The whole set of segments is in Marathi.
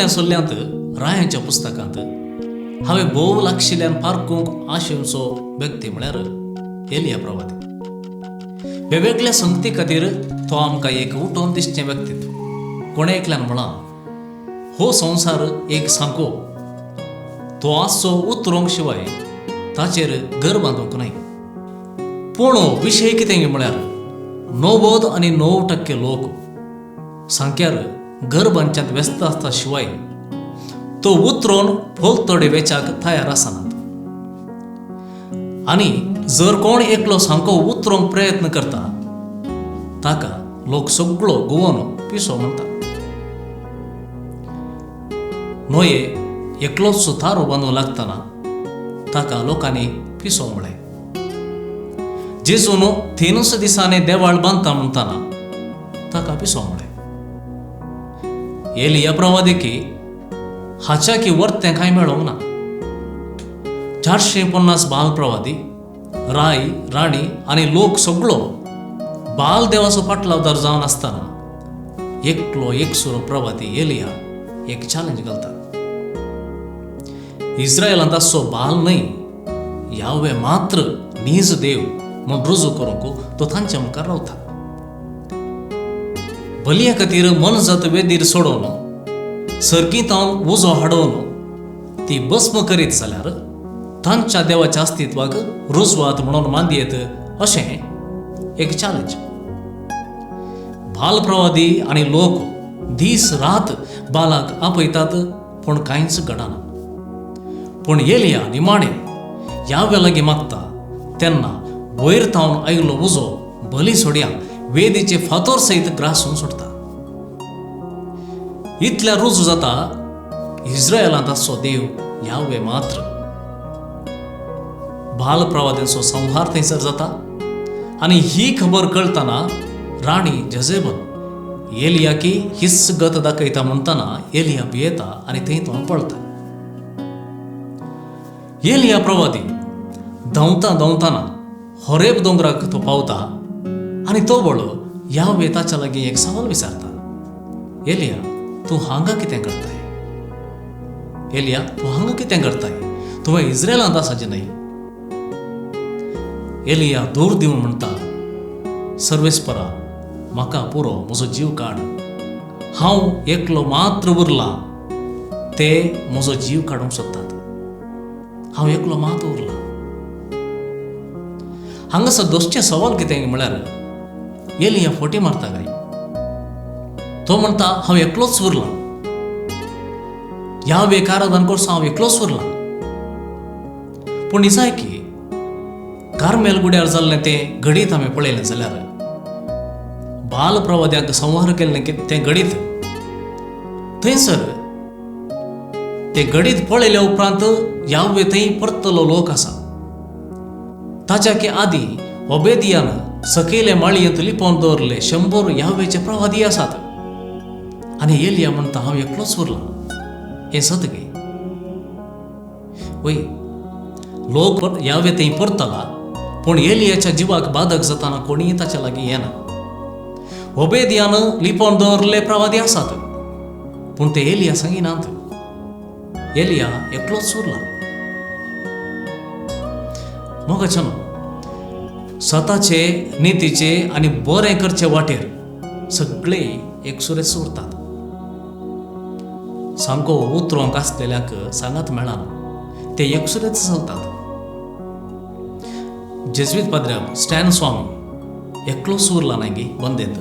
सोल्ल्या सोल्ल्यांत रायांच्या पुस्तकांत हांवें भोव लागशिल्ल्यान पारखूंक आशेचो व्यक्ती म्हळ्यार एलिया प्रवादी. वेगवेगळ्या संगती खातीर तो आमकां एक उठोवन दिसचें व्यक्तित्व. कोणे एकल्यान म्हणला, हो संवसार एक सांको, तो आसचो उतरोंक शिवाय ताचेर घर बांदूंक न्हय. पूण विशय कितें म्हळ्यार 99% लोक सांक्यार घर बांदच्यांत व्यस्त आसता शिवाय तो उतरोवन फोलतोडे वेचाक तयार आसनात. आनी जर कोण एकलो सांको उतरोंक प्रयत्न करता ताका लोक सगळो घुंवन पिसो म्हणटा. नोये एकलोच सुतारो बांदूं लागतना ताका लोकांनी पिसो म्हळें. जेजून 3 दिसांनी देवाळ बांदता म्हणटाना ताका पिसो म्हळें. एलिया प्रवादिकी हाच्या की वर्तें कांय मेळोंक ना. 450 बाल प्रवादी, राय राणी आनी लोक सगळो बाल देवाचो पाटलावदार जावन आसतना एकलो एकसुरो प्रवादी एलिया एक चॅलेंज घालता. इस्रायलांत आसचो बाल न्हय, यावे मात्र नीज देव म्हूण रुजू करूंक तो तांच्या मुखार रावता. बलये खातीर मनजत वेदीर सोडोवन सर्गीतावन उजो हाडोवन ती भस्म करीत जाल्यार तांच्या देवाच्या अस्तित्वाक रुजवात म्हणून मानयेत अशें एक चॅलेंज. बाल प्रवादी आनी लोक दीस रात बालाक आपयतात पूण कांयच घडना. पूण एलिया निमाणें यावे लागीं मागता तेन्ना वयर थावन आयिल्लो उजो बली सोड्यांक वेदीचे फातोर सयत ग्रासून सुटता. इतल्या रुजू जाता इस्रायलांत आसचो देव यावे मात्र. बाल प्रवाद्यांचो संहार थंयसर जाता आनी ही खबर कळतना राणी जजेबल एलियाकी हिस्स गत दाखयता म्हणटाना एलिया भियेता आनी थंय पळता. एलिया प्रवादी धांवता धांवताना होरेब दोंगराक तो पावता आनी तो वळो यावे ताच्या लागीं एक सवाल विचारता. एलिया, तूं हांगा कितें करताय? एलिया, तूं हांगा कितें करताय? तुवें इस्रायलांत आसाचें न्हय. एलिया दूर दिवन म्हणटा, सर्वेस्परा, म्हाका पुरो म्हजो जीव काड. हांव एकलो मात्र उरला, ते म्हजो जीव काडूंक सोदतात. हांव एकलो मात उरला. हांगासर दोसचें सवाल कितें म्हळ्यार एलिया फोटी मारता काय? तो म्हणटा, हांव एकलोच उरला. ह्या वेकारादान कोर्स हांव एकलोच उरला. पूण दिसाय की कार्मेल गुड्यार जाल्लें तें घडीत हांवें पळयलें जाल्यार बाल प्रवाद्यांक संहार केल्लें तें घडीत थंयसर तें घडीत पळयल्या उपरांत यावे थंय परतलो लोक आसा. ताच्या की आदी ओबेदियान सकयले माळयेंत लिपोवन दवरले 100 यावेचे प्रवादी आसात. आनी एलिया म्हणटा, हांव एकलोच उरला. हें सत गे. वय लोक यावे थंय परतला पूण एलियाच्या जिवाक बाधक जाताना कोणीय ताच्या लागीं येना. ओबेदियान लिपोवन दवरले प्रवादी आसात पूण ते एलिया सांगिनात. एलिया एकलोच उरला. मोगाचनो स्वताचे नितीचे आनी बरें करचे वाटेर सगळे एकसुरेच उरतात. सांको उतरोंक आसलेल्यांक सांगात मेळना, ते एकसुरेच चलतात. जेजुईत पाद्र्याब स्टॅन स्वामी एकलोच उरला न्हय गे बंदेत.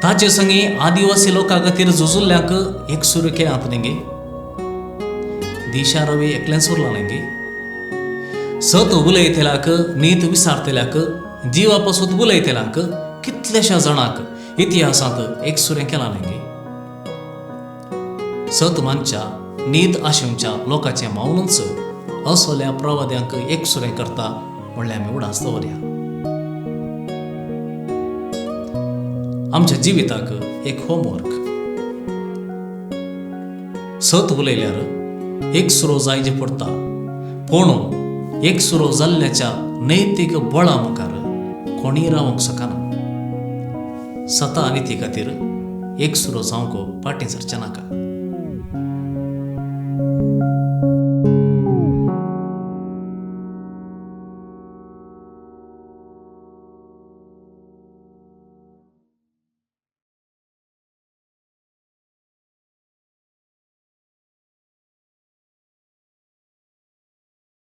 ताचे संगी आदिवासी लोकां खातीर झुजिल्ल्यांक एकसुर केल्यात न्हय गे. दिशा रवी एकलेंच उरला न्हय गे. सत उलयतल्याक, नीत विसारतल्याक, जिवा पासून उलयतल्याक कितल्याशा जाणांक इतिहासांत एकसुरें केलां न्हय गे. सत मानच्या नीत आशेवच्या लोकांचें मावनूच असोल्या प्रवाद्यांक एकसुरें करता म्हणल्यार आमी उडास दवरया. आमच्या जिविताक एक होमवर्क. सत उलयल्यार एकसुरो जायचे पडटा पूण एकसुरो जाल्ल्याच्या नैतीक बळा मुखार कोणीय रावंक शकना. सता निती खातीर एकसुरो जावंक फाटीं सरचें नाका.